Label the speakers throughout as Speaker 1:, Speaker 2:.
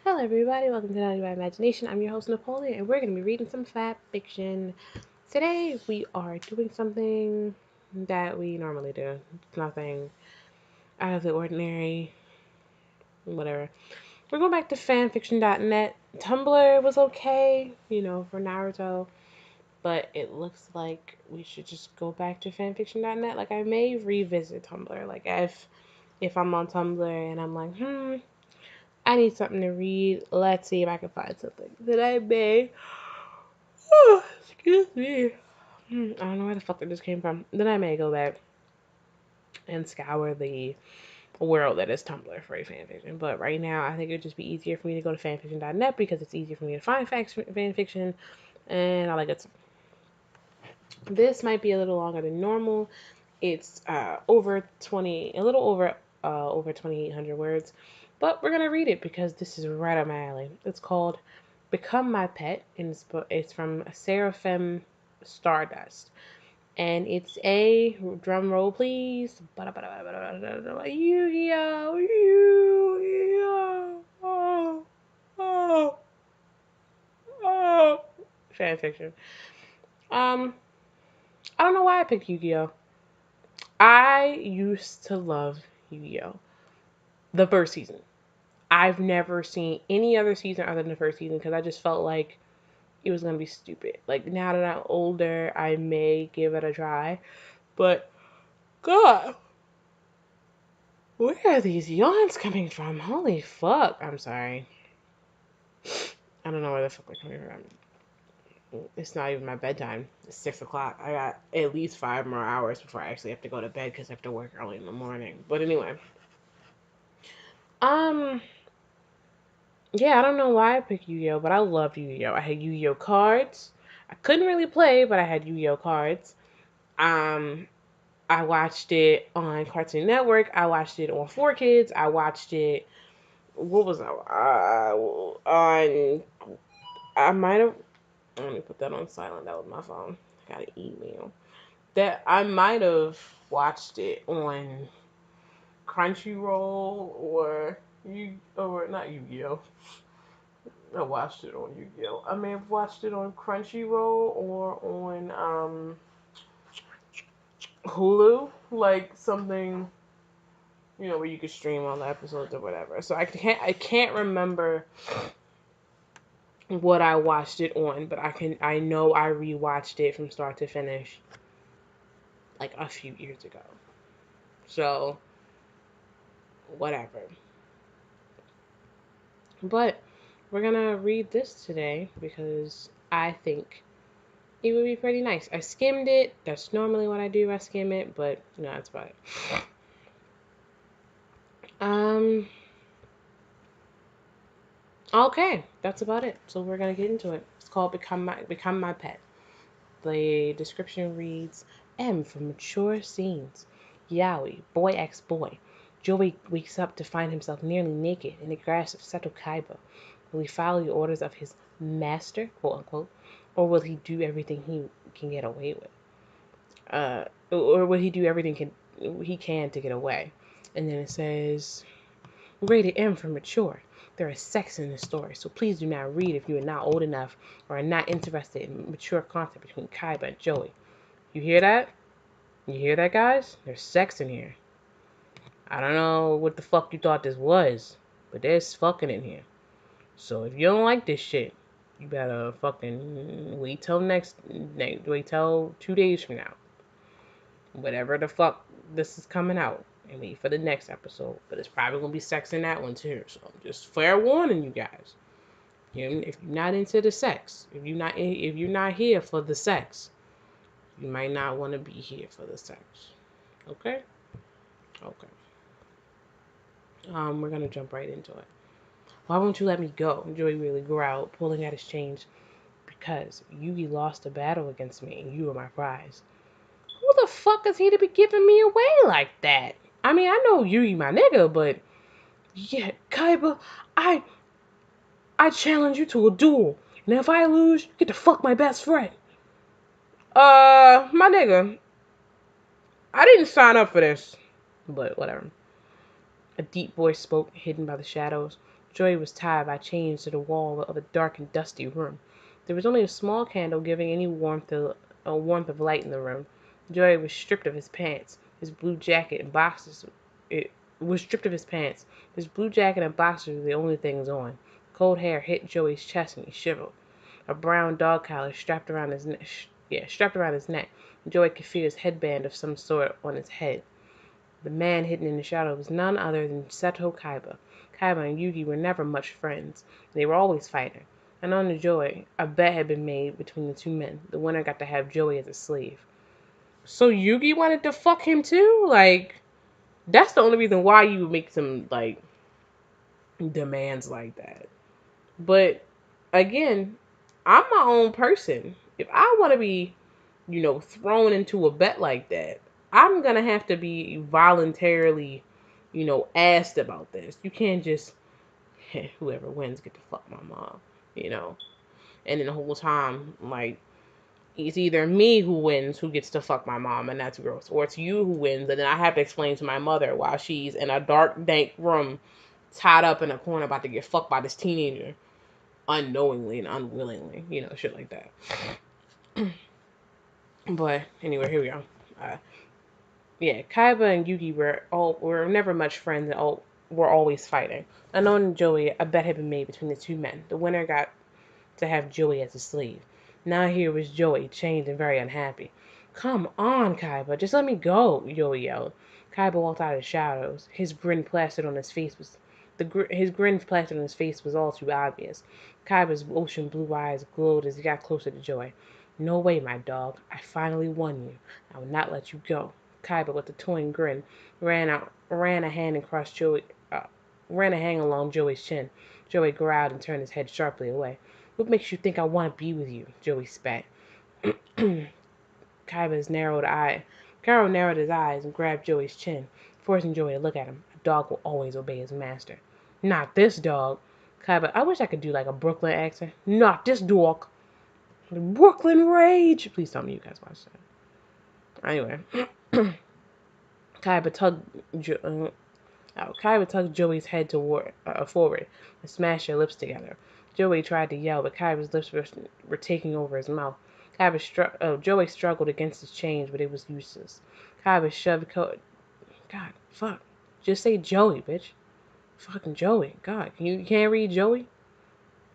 Speaker 1: Hello everybody, welcome to Naughty by Imagination. I'm your host Napoleon and we're going to be reading some fat fiction. Today we are doing something that we normally do. It's nothing out of the ordinary, whatever. We're going back to fanfiction.net. Tumblr was okay, for Naruto, but it looks like we should just go back to fanfiction.net. Like I may revisit Tumblr. Like if I'm on Tumblr and I'm like, I need something to read. Let's see if I can find something that I may. Oh, excuse me. I don't know where the fuck that just came from. Then I may go back and scour the world that is Tumblr for a fanfiction. But right now, I think it would just be easier for me to go to fanfiction.net because it's easier for me to find fanfiction, and I like it. This might be a little longer than normal. It's a little over 2,800 words. But we're going to read it because this is right up my alley. It's called Become My Pet, and it's from Seraphim Stardust. And it's a, drum roll please, Yu-Gi-Oh! Yu-Gi-Oh! Fanfiction. I don't know why I picked Yu-Gi-Oh! I used to love Yu-Gi-Oh! The first season. I've never seen any other season other than the first season because I just felt like it was gonna be stupid. Like now that I'm older, I may give it a try, but God, where are these yawns coming from? Holy fuck! I'm sorry. I don't know where the fuck they're coming from. It's not even my bedtime. It's 6 o'clock. I got at least 5 more hours before I actually have to go to bed because I have to work early in the morning. But anyway, um. Yeah, I don't know why I picked Yu-Gi-Oh, but I loved Yu-Gi-Oh. I had Yu-Gi-Oh cards. I couldn't really play, but I had Yu-Gi-Oh cards. Um, I watched it on Cartoon Network. I watched it on 4Kids. I watched it. What was I on? I might have. Let me put that on silent. That was my phone. I got an email. That I might have watched it on Crunchyroll or not Yu-Gi-Oh. I watched it on Yu-Gi-Oh! I may have watched it on Crunchyroll or on Hulu, like something where you could stream all the episodes or whatever. So I can't remember what I watched it on, but I know I rewatched it from start to finish like a few years ago. So whatever. But we're gonna read this today because I think it would be pretty nice. I skimmed it. That's normally what I do. I skim it, but no, that's about it. Okay, that's about it. So we're gonna get into it. It's called Become My Pet. The description reads, M for mature scenes. Yaoi, boy ex boy. Joey wakes up to find himself nearly naked in the grass of Seto Kiba. Will he follow the orders of his master, quote unquote, or will he do everything he can get away with? Or will he do everything he can to get away? And then it says, rated M for mature. There is sex in the story, so please do not read if you are not old enough or are not interested in mature content between Kaiba and Joey. You hear that? You hear that, guys? There's sex in here. I don't know what the fuck you thought this was, but there's fucking in here. So if you don't like this shit, you better fucking wait till wait till 2 days from now. Whatever the fuck this is coming out. And wait for the next episode. But it's probably gonna be sex in that one too. So just fair warning you guys. If you're not into the sex, if you're not here for the sex, you might not want to be here for the sex. Okay? Okay. We're gonna jump right into it. Why won't you let me go? Joey really growled, pulling at his chains. Because Yugi lost a battle against me and you were my prize. Who the fuck is he to be giving me away like that? I mean, I know Yugi my nigga, but yeah, Kaiba, I challenge you to a duel. And if I lose, you get to fuck my best friend. My nigga, I didn't sign up for this. But whatever. A deep voice spoke, hidden by the shadows. Joey was tied by chains to the wall of a dark and dusty room. There was only a small candle giving any warmth of light in the room. Joey was stripped of his pants. His blue jacket and boxers. It was stripped of his pants. His blue jacket and boxers were the only things on. Cold hair hit Joey's chest and he shivered. A brown dog collar strapped around his neck. Strapped around his neck. Joey could feel his headband of some sort on his head. The man hidden in the shadow was none other than Seto Kiba. Kiba and Yugi were never much friends. They were always fighting. And on the Joey, a bet had been made between the two men. The winner got to have Joey as a slave. So Yugi wanted to fuck him too? Like, that's the only reason why you would make some, like, demands like that. But, again, I'm my own person. If I want to be, thrown into a bet like that, I'm going to have to be voluntarily, asked about this. You can't just, whoever wins get to fuck my mom, And then the whole time, like, it's either me who wins who gets to fuck my mom, and that's gross, or it's you who wins, and then I have to explain to my mother while she's in a dark, dank room, tied up in a corner about to get fucked by this teenager, unknowingly and unwillingly, shit like that. But anyway, here we go. Yeah, Kaiba and Yugi were never much friends and were always fighting. Unknown to Joey, a bet had been made between the two men. The winner got to have Joey as a slave. Now here was Joey, chained and very unhappy. Come on, Kaiba, just let me go, Joey yelled. Kaiba walked out of the shadows. His grin plastered on his face was all too obvious. Kaiba's ocean blue eyes glowed as he got closer to Joey. No way, my dog. I finally won you. I will not let you go. Kaiba, with a toying grin, ran a hand along Joey's chin. Joey growled and turned his head sharply away. What makes you think I want to be with you? Joey spat. Kaiba narrowed his eyes and grabbed Joey's chin, forcing Joey to look at him. A dog will always obey his master. Not this dog. Kaiba, I wish I could do like a Brooklyn accent. Not this dog. Brooklyn Rage. Please tell me you guys watch that. Anyway. Kaiba tugged Joey's head forward and smashed their lips together. Joey tried to yell, but Kaiba's lips were taking over his mouth. Joey struggled against his chains, but it was useless. Kaiba shoved God, fuck. Just say Joey, bitch. Fucking Joey. God, you can't read Joey?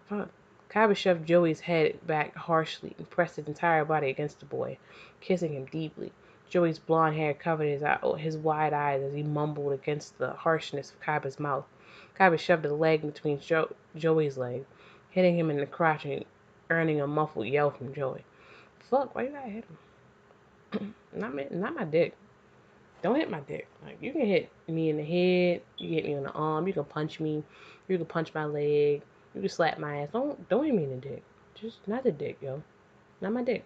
Speaker 1: Fuck. Kaiba shoved Joey's head back harshly and pressed his entire body against the boy, kissing him deeply. Joey's blonde hair covered his wide eyes as he mumbled against the harshness of Kaiba's mouth. Kaiba shoved a leg between Joey's legs, hitting him in the crotch and earning a muffled yell from Joey. Fuck, why you gotta hit him? Not my dick. Don't hit my dick. Like, you can hit me in the head, you can hit me on the arm, you can punch me, you can punch my leg, you can slap my ass. Don't hit me in the dick. Just not the dick, yo. Not my dick.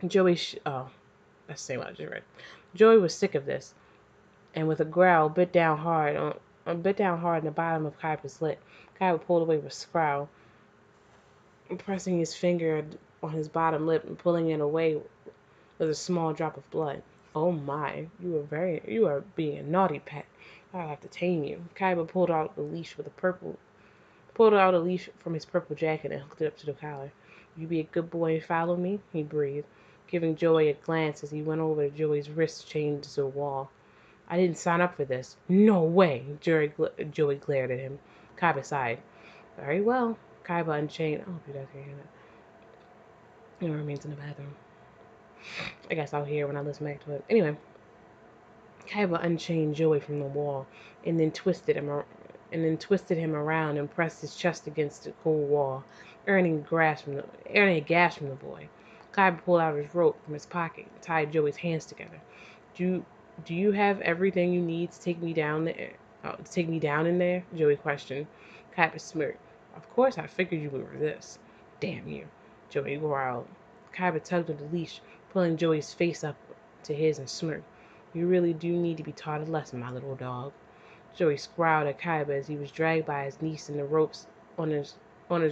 Speaker 1: That's the same what I just read. Joey was sick of this, and with a growl, bit down hard in the bottom of Kaiba's lip. Kaiba pulled away with a scowl, pressing his finger on his bottom lip and pulling it away with a small drop of blood. Oh my, you are being a naughty pet. I'll have to tame you. Kaiba pulled out a leash from his purple jacket and hooked it up to the collar. You be a good boy and follow me? He breathed, giving Joey a glance as he went over to Joey's wrist chained to the wall. I didn't sign up for this. No way, Joey glared at him. Kaiba sighed. Very well. Kaiba unchained. I hope you guys can hear that. It remains in the bathroom. I guess I'll hear when I listen back to it. Anyway, Kaiba unchained Joey from the wall and then twisted him around and pressed his chest against the cold wall, earning a gasp from the boy. Kaiba pulled out his rope from his pocket and tied Joey's hands together. Do you have everything you need to take me down there? In there? Joey questioned. Kaiba smirked. Of course, I figured you would resist. Damn you, Joey growled. Kaiba tugged at the leash, pulling Joey's face up to his and smirked. You really do need to be taught a lesson, my little dog. Joey scowled at Kaiba as he was dragged by his niece and the ropes on his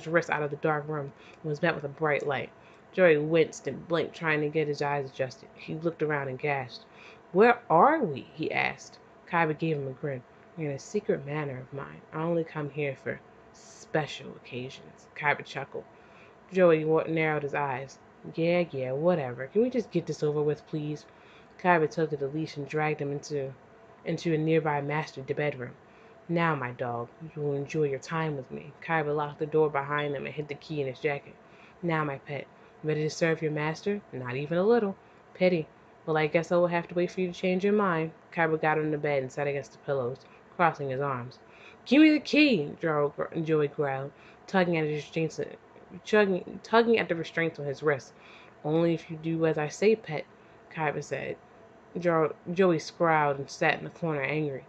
Speaker 1: wrist out of the dark room and was met with a bright light. Joey winced and blinked, trying to get his eyes adjusted. He looked around and gasped. Where are we? He asked. Kaiba gave him a grin. In a secret manner of mine, I only come here for special occasions. Kaiba chuckled. Joey narrowed his eyes. Yeah, whatever. Can we just get this over with, please? Kaiba tugged at the leash and dragged him into a nearby master bedroom. Now, my dog, you will enjoy your time with me. Kaiba locked the door behind him and hid the key in his jacket. Now, my pet, ready to serve your master? Not even a little. Pity. Well, I guess I will have to wait for you to change your mind. Kaiba got on the bed and sat against the pillows, crossing his arms. Give me the key, Joey growled, tugging at his restraints, tugging at the restraints on his wrist. Only if you do as I say, pet, Kaiba said. Joey scowled and sat in the corner angry.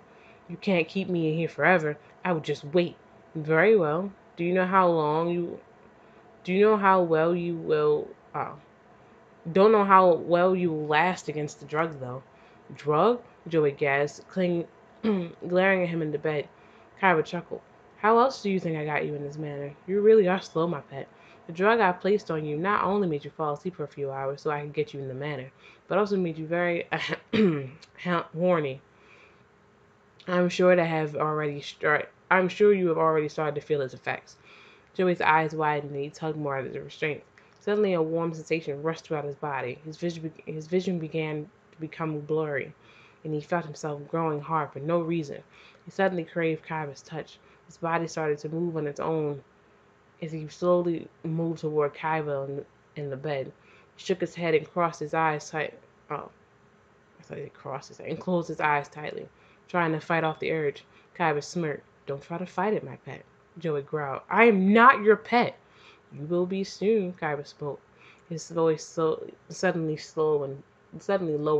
Speaker 1: You can't keep me in here forever. I will just wait. Very well. Do you know how well you will don't know how well you will last against the drug though. Drug? Joey gasped, glaring at him in the bed. Kyra chuckled. How else do you think I got you in this manner? You really are slow, my pet. The drug I placed on you not only made you fall asleep for a few hours so I could get you in the manner, but also made you very horny. I'm sure you have already started to feel its effects. Joey's eyes widened and he tugged more at the restraint. Suddenly a warm sensation rushed throughout his body. His vision began to become blurry, and he felt himself growing hard for no reason. He suddenly craved Kaiba's touch. His body started to move on its own as he slowly moved toward Kaiba in the bed. He shook his head and crossed his eyes tight. Oh, I thought he crossed his head and closed his eyes tightly, trying to fight off the urge. Kaiba smirked. Don't try to fight it, my pet. Joey growled. I am not your pet. You will be soon, Kaiba spoke, his voice suddenly low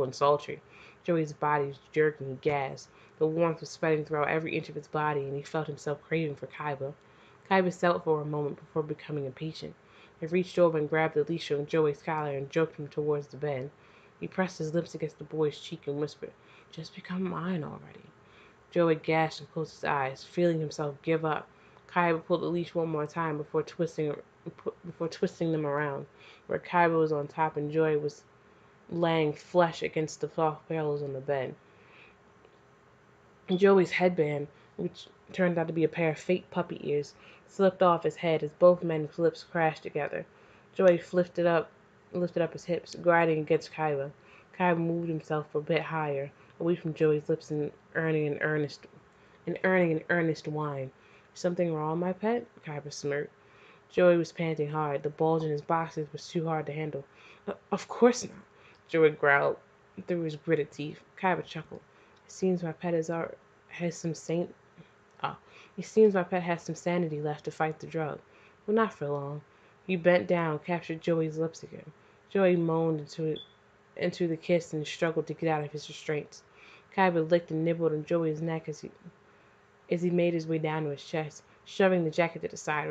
Speaker 1: and sultry. Joey's body jerked and he gasped. The warmth was spreading throughout every inch of his body, and he felt himself craving for Kaiba. Kaiba sat for a moment before becoming impatient. He reached over and grabbed the leash on Joey's collar and jerked him towards the bed. He pressed his lips against the boy's cheek and whispered, Just become mine already. Joey gasped and closed his eyes, feeling himself give up. Kaiba pulled the leash one more time before twisting them around, where Kaiba was on top and Joey was laying flush against the soft pillows on the bed. Joey's headband, which turned out to be a pair of fake puppy ears, slipped off his head as both men's lips crashed together. Joey lifted up his hips, grinding against Kaiba. Kaiba moved himself a bit higher, away from Joey's lips and earning an earnest whine. Something wrong, my pet? Kaiba smirked. Joey was panting hard. The bulge in his boxes was too hard to handle. Of course not, Joey growled through his gritted teeth. Kaiba chuckled. It seems my pet has some saint. Oh, it seems my pet has some sanity left to fight the drug. Well, not for long. He bent down, captured Joey's lips again. Joey moaned into the kiss and struggled to get out of his restraints. Kaiba licked and nibbled on Joey's neck as he made his way down to his chest, shoving the jacket to the side,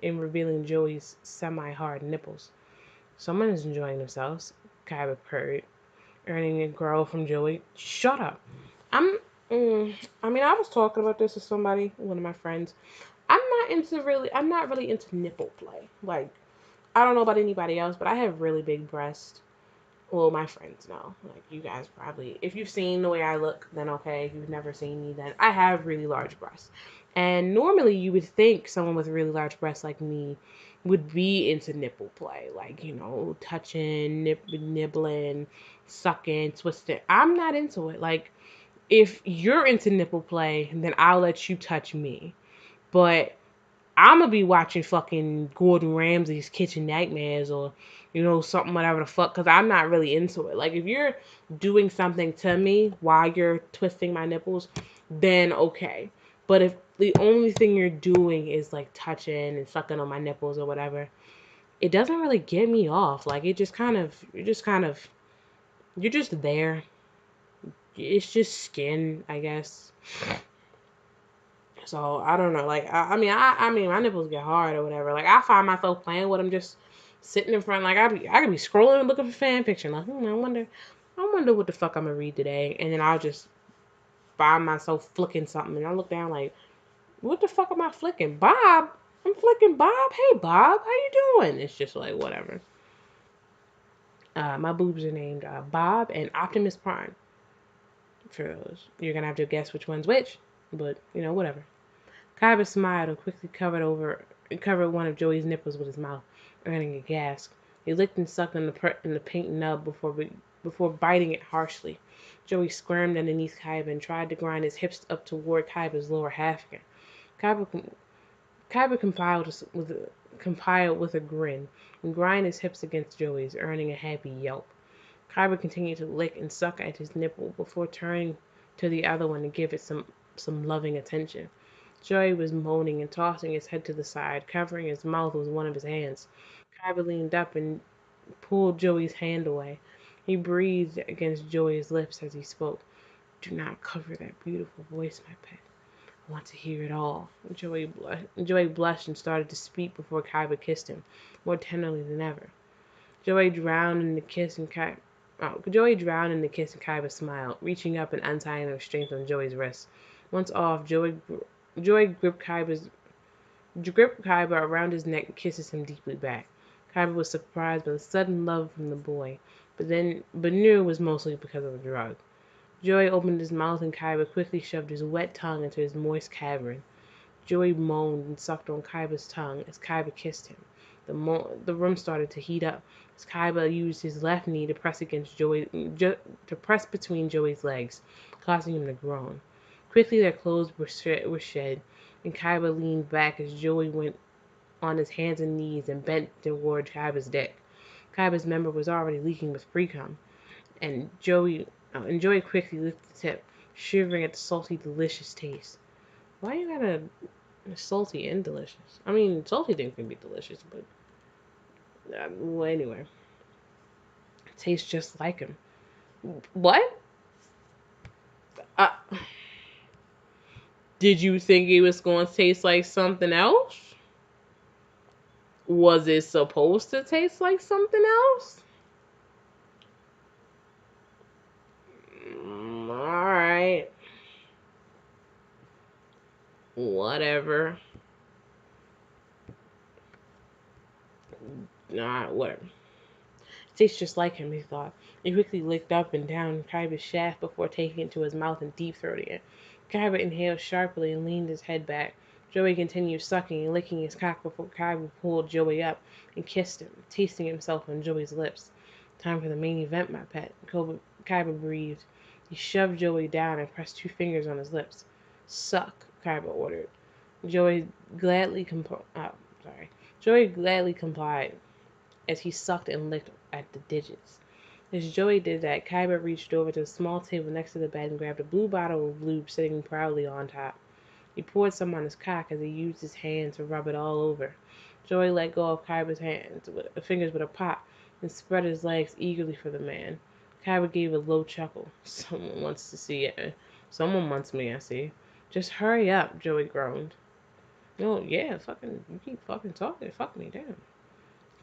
Speaker 1: revealing Joey's semi-hard nipples. Someone is enjoying themselves, Kaiba purred, earning a growl from Joey. Shut up. I'm, I was talking about this with somebody, one of my friends. I'm not really into nipple play. Like, I don't know about anybody else, but I have really big breasts. Well, my friends know. Like, you guys probably, if you've seen the way I look, then okay. If you've never seen me, then I have really large breasts. And normally you would think someone with really large breasts like me would be into nipple play. Like, touching, nibbling, sucking, twisting. I'm not into it. Like, if you're into nipple play, then I'll let you touch me. But I'm gonna be watching fucking Gordon Ramsay's Kitchen Nightmares or, something whatever the fuck, because I'm not really into it. Like, if you're doing something to me while you're twisting my nipples, then okay. But if the only thing you're doing is like touching and sucking on my nipples or whatever, it doesn't really get me off. Like, you're just there. It's just skin, I guess. So I don't know. Like I mean my nipples get hard or whatever. Like I find myself playing with them, just sitting in front. Like I could be scrolling and looking for fan fiction. Like I wonder what the fuck I'm gonna read today. And then I'll just find myself flicking something, and I look down like, what the fuck am I flicking? Bob. I'm flicking Bob. Hey Bob, how you doing? It's just like whatever. My boobs are named Bob and Optimus Prime. For those, you're gonna have to guess which one's which. but whatever. Kaiba smiled and quickly covered one of Joey's nipples with his mouth, earning a gasp. He licked and sucked in the pink nub before biting it harshly. Joey squirmed underneath Kaiba and tried to grind his hips up toward Kaiba's lower half again. Kaiba, Kaiba compiled with a grin and grinded his hips against Joey's, earning a happy yelp. Kaiba continued to lick and suck at his nipple before turning to the other one to give it some loving attention. Joey was moaning and tossing his head to the side, covering his mouth with one of his hands. Kaiba leaned up and pulled Joey's hand away. He breathed against Joey's lips as he spoke. "Do not cover that beautiful voice, my pet. I want to hear it all." Joey blushed and started to speak before Kaiba kissed him, more tenderly than ever. Joey drowned in the kiss and Kaiba. Oh, Joey drowned in the kiss and Kaiba smiled, reaching up and untying the restraints on Joey's wrist. Once off, Joey gripped Kaiba around his neck and kisses him deeply back. Kaiba was surprised by the sudden love from the boy, but knew it was mostly because of the drug. Joey opened his mouth and Kaiba quickly shoved his wet tongue into his moist cavern. Joey moaned and sucked on Kaiba's tongue as Kaiba kissed him. The room started to heat up as Kaiba used his left knee to press between Joey's legs, causing him to groan. Quickly their clothes were shed, and Kaiba leaned back as Joey went on his hands and knees and bent toward Kaiba's dick. Kaiba's member was already leaking with pre-cum, and Joey quickly lifted the tip, shivering at the salty, delicious taste. Why you gotta salty and delicious? I mean, salty things can be delicious, but well, anyway, it tastes just like him. What? Uh, did you think it was going to taste like something else? Was it supposed to taste like something else? Alright. Whatever. Nah, whatever. Tastes just like him, he thought. He quickly licked up and down Kaiba's shaft before taking it to his mouth and deep throating it. Kaiba inhaled sharply and leaned his head back. Joey continued sucking and licking his cock before Kaiba pulled Joey up and kissed him, tasting himself on Joey's lips. "Time for the main event, my pet," Kaiba breathed. He shoved Joey down and pressed 2 fingers on his lips. "Suck," Kaiba ordered. Joey gladly complied as he sucked and licked at the digits. As Joey did that, Kaiba reached over to a small table next to the bed and grabbed a blue bottle of lube sitting proudly on top. He poured some on his cock as he used his hand to rub it all over. Joey let go of Kaiba's fingers with a pop and spread his legs eagerly for the man. Kaiba gave a low chuckle. "Someone wants to see it. Someone wants me, I see." "Just hurry up," Joey groaned. "Oh, yeah, you keep fucking talking. Fuck me, damn."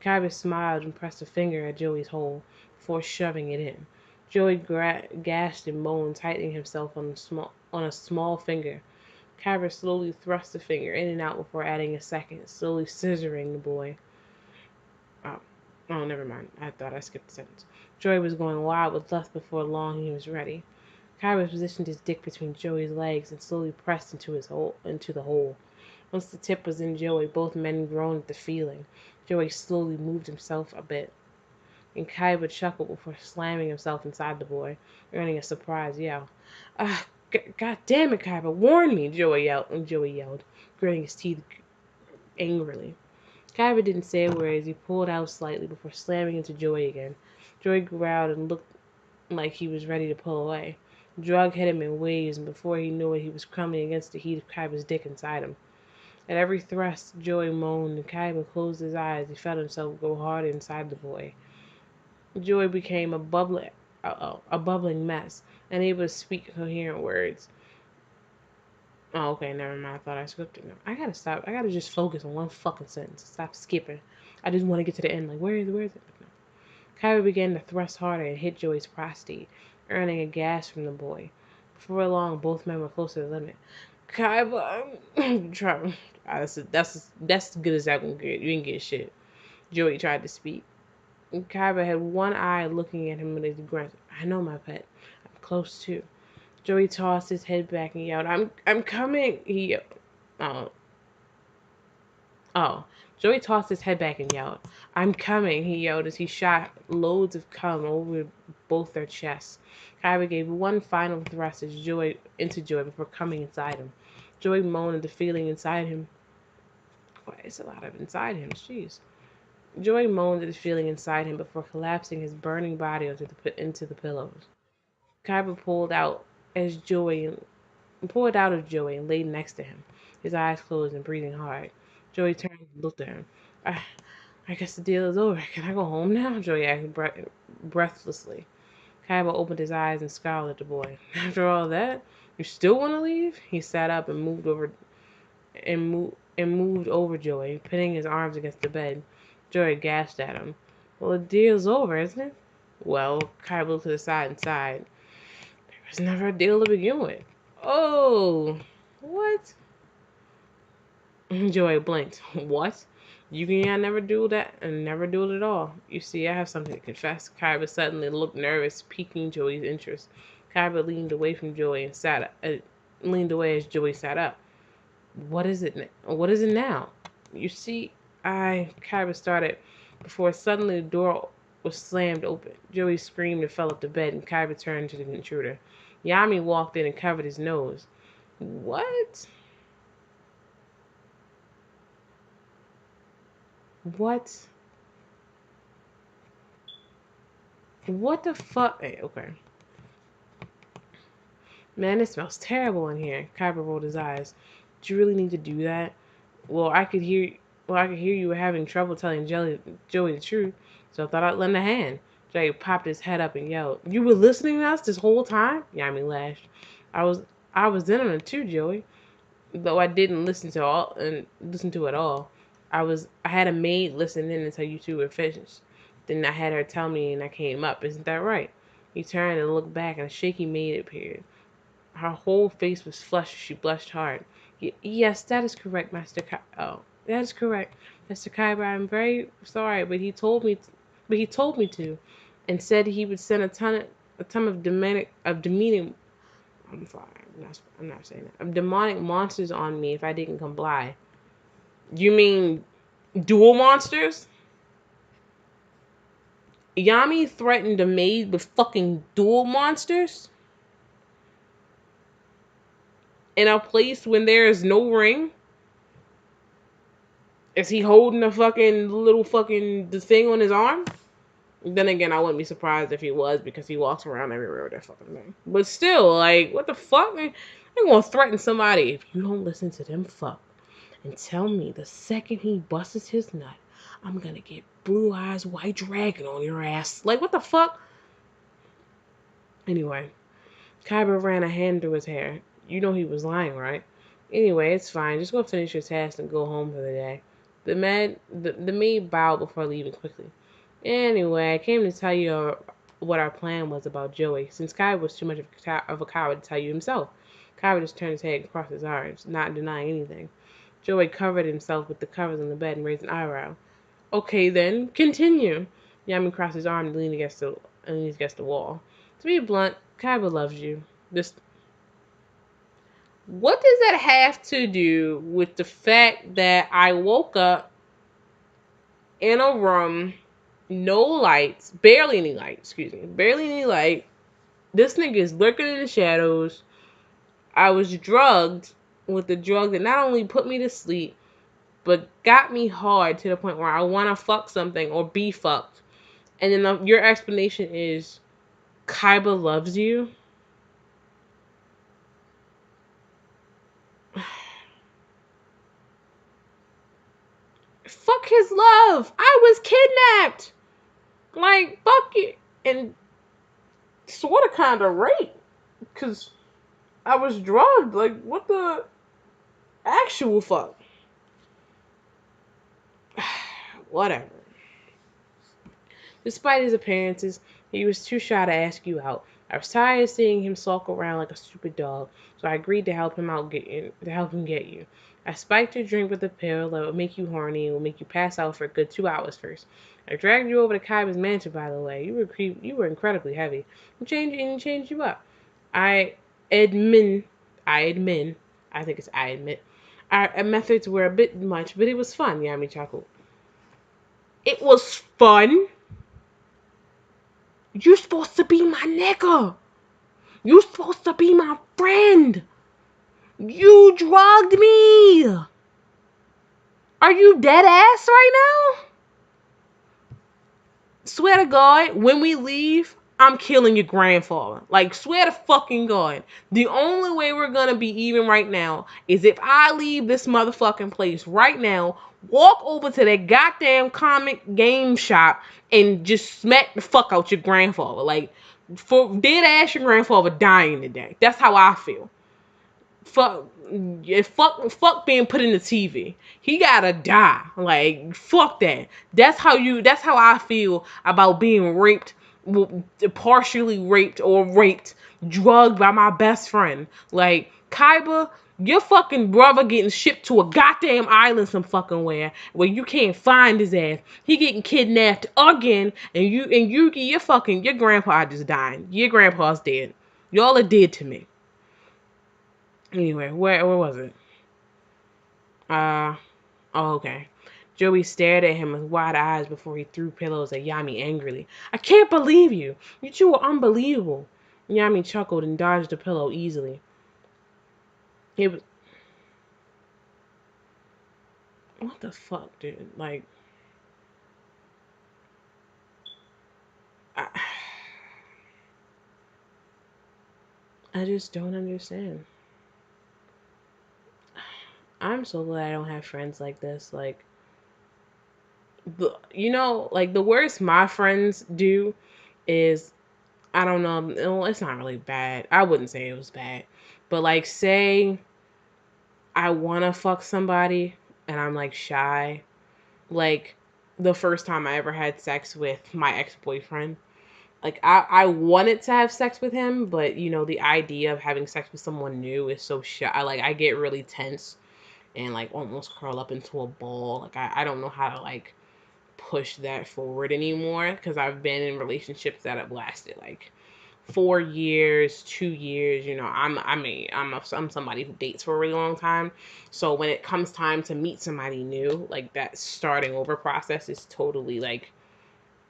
Speaker 1: Kaiba smiled and pressed a finger at Joey's hole before shoving it in. Joey gasped and moaned, tightening himself on a small finger. Kaiba slowly thrust the finger in and out before adding a second, slowly scissoring the boy. Oh, never mind. I thought I skipped the sentence. Joey was going wild with lust before long he was ready. Kaiba positioned his dick between Joey's legs and slowly pressed into the hole. Once the tip was in Joey, both men groaned at the feeling. Joey slowly moved himself a bit, and Kaiba chuckled before slamming himself inside the boy, earning a surprised yell. "Ah, God damn it, Kaiba, warn me!" Joey yelled, gritting his teeth angrily. Kaiba didn't say a word as he pulled out slightly before slamming into Joey again. Joey growled and looked like he was ready to pull away. The drug hit him in waves, and before he knew it, he was crumbling against the heat of Kaiba's dick inside him. At every thrust, Joey moaned, and Kaiba closed his eyes. He felt himself go harder inside the boy. Joey became a bubbling mess, unable to speak coherent words. Oh, okay, never mind. I thought I scripted it. I gotta stop. I gotta just focus on one fucking sentence. Stop skipping. I just want to get to the end. Like, where is it? No. Kaiba began to thrust harder and hit Joey's prostate, earning a gasp from the boy. Before long, both men were close to the limit. "Kaiba, try. That's as good as that gonna get. You didn't get shit." Joey tried to speak. Kaiba had one eye looking at him with a grunt. "I know, my pet. I'm close too." Joey tossed his head back and yelled, I'm coming. He yelled. Oh, oh. Joey tossed his head back and yelled, I'm coming, he yelled as he shot loads of cum over both their chests. Kyber gave one final thrust into Joey before coming inside him. Joey moaned at the feeling inside him. Boy, it's a lot of inside him, jeez. Joey moaned at the feeling inside him before collapsing his burning body into the pillows. Kyber pulled out of Joey and laid next to him, his eyes closed and breathing hard. Joey turned and looked at him. I guess the deal is over. Can I go home now? Joey asked breathlessly. Kaiba opened his eyes and scowled at the boy. After all that, you still want to leave? He sat up and moved over Joey, pinning his arms against the bed. Joey gasped at him. Well, the deal's over, isn't it? Well, Kaiba looked to the side and sighed. There was never a deal to begin with. Oh, what? Joey blinked. What? You can never do that and never do it at all. You see, I have something to confess. Kaiba suddenly looked nervous, piquing Joey's interest. Kaiba leaned away from Joey and leaned away as Joey sat up. What is it? What is it now? You see, Kaiba started before suddenly the door was slammed open. Joey screamed and fell off the bed, and Kaiba turned to the intruder. Yami walked in and covered his nose. What? What? What the fuck? Hey, okay. Man, it smells terrible in here. Kaiba rolled his eyes. Do you really need to do that? Well, I could hear you were having trouble telling Joey the truth, so I thought I'd lend a hand. Joey popped his head up and yelled, "You were listening to us this whole time?" Yami laughed. I was I was in on it too, Joey. Though I didn't listen to it all. I had a maid listen in until you two were finished. Then I had her tell me and I came up. Isn't that right? He turned and looked back and a shaky maid appeared. Her whole face was flushed. She blushed hard. Yes, that is correct, Master Kai. Oh, that is correct, Mr. Kaiba. I'm very sorry, but he told me to, and said he would send a ton of demeaning. I'm sorry, I'm not saying that. Of demonic monsters on me if I didn't comply. You mean dual monsters? Yami threatened a maid with fucking dual monsters? In a place when there is no ring? Is he holding a fucking little fucking the thing on his arm? Then again, I wouldn't be surprised if he was because he walks around everywhere with that fucking thing. But still, like, what the fuck? They're gonna threaten somebody. If you don't listen to them fuck and tell me the second he busts his nut, I'm gonna get blue eyes white dragon on your ass. Like, what the fuck? Anyway, Kyber ran a hand through his hair. You know he was lying, right? Anyway, it's fine. Just go finish your task and go home for the day. The maid bowed before leaving quickly. Anyway, I came to tell you what our plan was about Joey, since Kai was too much of a coward to tell you himself. Kai just turned his head and crossed his arms, not denying anything. Joey covered himself with the covers on the bed and raised an eyebrow. Okay then, continue. Yami crossed his arm and leaned against the wall. To be blunt, Kaiba loves you. This. What does that have to do with the fact that I woke up in a room, no lights, barely any light, barely any light. This nigga is lurking in the shadows. I was drugged with the drug that not only put me to sleep, but got me hard to the point where I want to fuck something or be fucked. And then your explanation is Kaiba loves you? Fuck his love. I was kidnapped. Like, fuck it. And sort of kind of raped. Because I was drugged. Like, what the actual fuck? Whatever. Despite his appearances, he was too shy to ask you out. I was tired of seeing him sulk around like a stupid dog, so I agreed to help him get you. I spiked your drink with a pill that would make you horny and would make you pass out for a good 2 hours first. I dragged you over to Kaiba's mansion, by the way. You were incredibly heavy. And changed you up. admin, I admin, I think it's I admit, our methods were a bit much, but it was fun. Yami chuckled. It was fun? You supposed to be my nigga. You supposed to be my friend. You drugged me. Are you dead ass right now? Swear to God, when we leave, I'm killing your grandfather. Like, swear to fucking God. The only way we're gonna be even right now is if I leave this motherfucking place right now, walk over to that goddamn comic game shop, and just smack the fuck out your grandfather. Like, for dead ass your grandfather dying today. That's how I feel. Fuck, yeah, fuck being put in the TV. He gotta die. Like, fuck that. That's how I feel about being raped, partially raped or raped, drugged by my best friend. Like, Kaiba, your fucking brother getting shipped to a goddamn island some fucking where you can't find his ass. He getting kidnapped again, and your grandpa just dying. Your grandpa's dead. Y'all are dead to me. Anyway, where was it? Uh, oh, okay. Joey stared at him with wide eyes before he threw pillows at Yami angrily. I can't believe you. You two are unbelievable. Yami chuckled and dodged the pillow easily. It was, what the fuck, dude? Like, I, I just don't understand. I'm so glad I don't have friends like this. Like, like the worst my friends do is, I don't know. Well, it's not really bad. I wouldn't say it was bad. But like, say I want to fuck somebody and I'm like shy. Like, the first time I ever had sex with my ex-boyfriend. Like, I wanted to have sex with him, but the idea of having sex with someone new is so shy. Like, I get really tense and like almost curl up into a ball. Like, I don't know how to like push that forward anymore because I've been in relationships that have lasted like 4 years, 2 years. I'm somebody who dates for a really long time. So when it comes time to meet somebody new, like that starting over process is totally like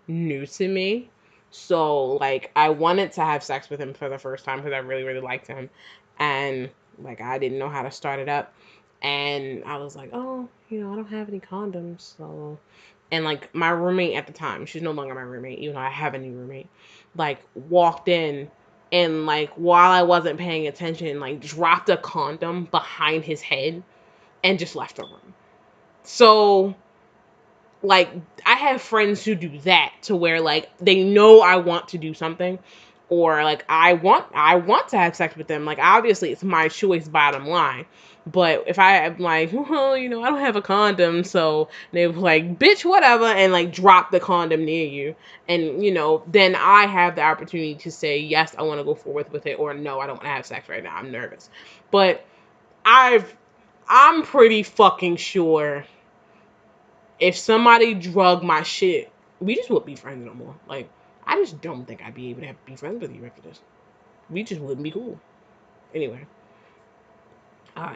Speaker 1: new to me. So like I wanted to have sex with him for the first time because I really, really liked him. And like I didn't know how to start it up. And I was like, oh, I don't have any condoms. So, and like my roommate at the time, she's no longer my roommate, even though I have a new roommate, like walked in and like while I wasn't paying attention, like dropped a condom behind his head and just left the room. So like I have friends who do that to where like they know I want to do something, or like I want to have sex with them. Like obviously it's my choice, bottom line. But if I'm like, well, I don't have a condom, so they're like, bitch, whatever, and like drop the condom near you, and then I have the opportunity to say yes, I want to go forward with it, or no, I don't want to have sex right now, I'm nervous. But I'm pretty fucking sure if somebody drug my shit, we just wouldn't be friends no more. Like, I just don't think I'd be able to be friends with you after this. We just wouldn't be cool. Anyway,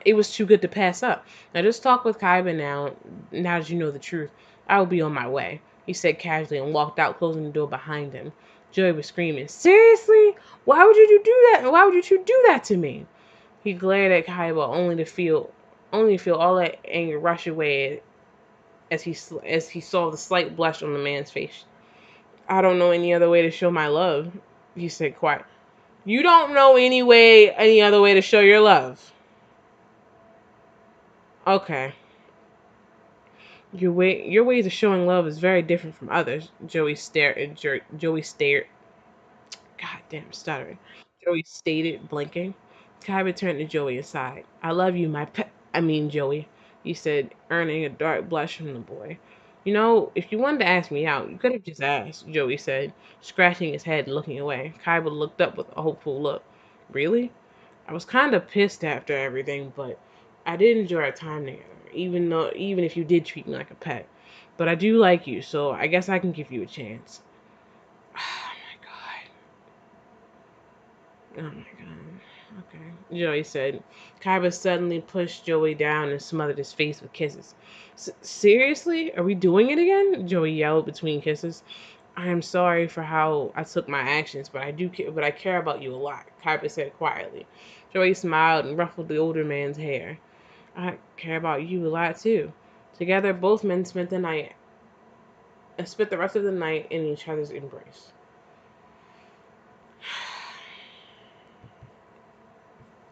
Speaker 1: it was too good to pass up. Now, just talk with Kaiba now. Now that you know the truth, I will be on my way, he said casually and walked out, closing the door behind him. Joey was screaming, seriously? Why would you do that? Why would you two do that to me? He glared at Kaiba only to feel all that anger rush away as he saw the slight blush on the man's face. I don't know any other way to show my love, he said quiet. You don't know any other way to show your love. Okay. Your ways of showing love is very different from others. Joey stared. God damn, stuttering. Joey stated, blinking. Kaiba turned to Joey and sighed. I love you, my pet. I mean, Joey, he said, earning a dark blush from the boy. If you wanted to ask me out, you could have just asked, Joey said, scratching his head and looking away. Kaiba looked up with a hopeful look. Really? I was kind of pissed after everything, but I did enjoy our time together, even if you did treat me like a pet. But I do like you, so I guess I can give you a chance. Oh my god. Oh my god. Okay. Joey said. Kaiba suddenly pushed Joey down and smothered his face with kisses. Seriously? Are we doing it again? Joey yelled between kisses. I am sorry for how I took my actions, but I care about you a lot, Kaiba said quietly. Joey smiled and ruffled the older man's hair. I care about you a lot too. Together, both men spent the rest of the night in each other's embrace.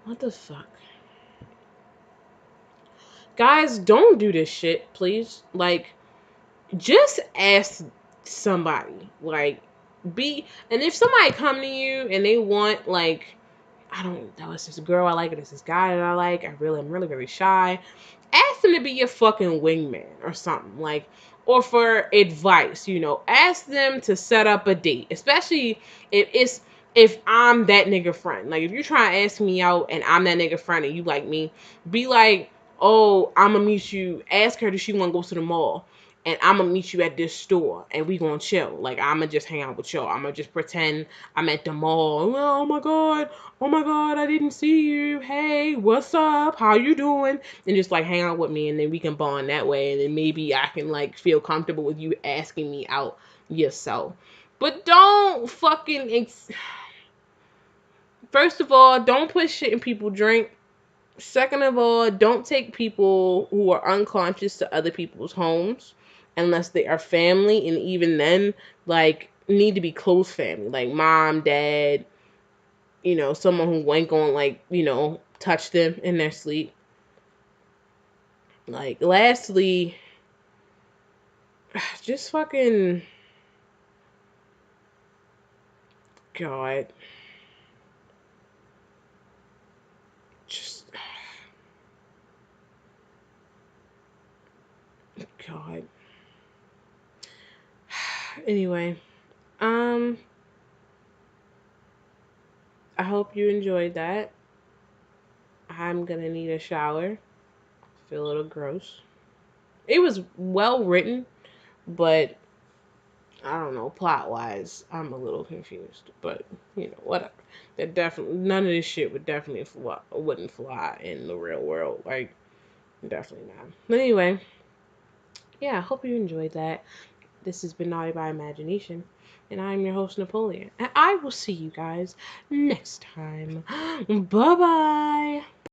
Speaker 1: What the fuck? Guys, don't do this shit, please. Like, just ask somebody. Like, and if somebody come to you and they want, like, I don't know, it's this girl I like, or it's this guy that I like, I'm really, very shy. Ask them to be your fucking wingman or something. Like, or for advice, ask them to set up a date, especially if I'm that nigga friend. Like, if you're trying to ask me out and I'm that nigga friend and you like me, be like, oh, I'm gonna meet you. Ask her, does she want to go to the mall? And I'm gonna meet you at this store and we gonna chill. Like, I'm gonna just hang out with y'all. I'm gonna just pretend I'm at the mall. Oh my god, I didn't see you. Hey, what's up? How you doing? And just like hang out with me, and then we can bond that way, and then maybe I can like feel comfortable with you asking me out yourself. But don't fucking first of all, don't put shit in people drink. Second of all, don't take people who are unconscious to other people's homes unless they are family, and even then, like, need to be close family, like mom, dad, someone who ain't gonna, like, touch them in their sleep. Like, lastly, just fucking God. Just God. Anyway, um, I hope you enjoyed that. I'm gonna need a shower. I feel a little gross. It was well written, but I don't know, plot wise, I'm a little confused. But whatever. That definitely none of this shit wouldn't fly in the real world. Like, definitely not. But anyway, yeah, I hope you enjoyed that. This has been Naughty by Imagination, and I'm your host Napoleon. And I will see you guys next time. Bye bye.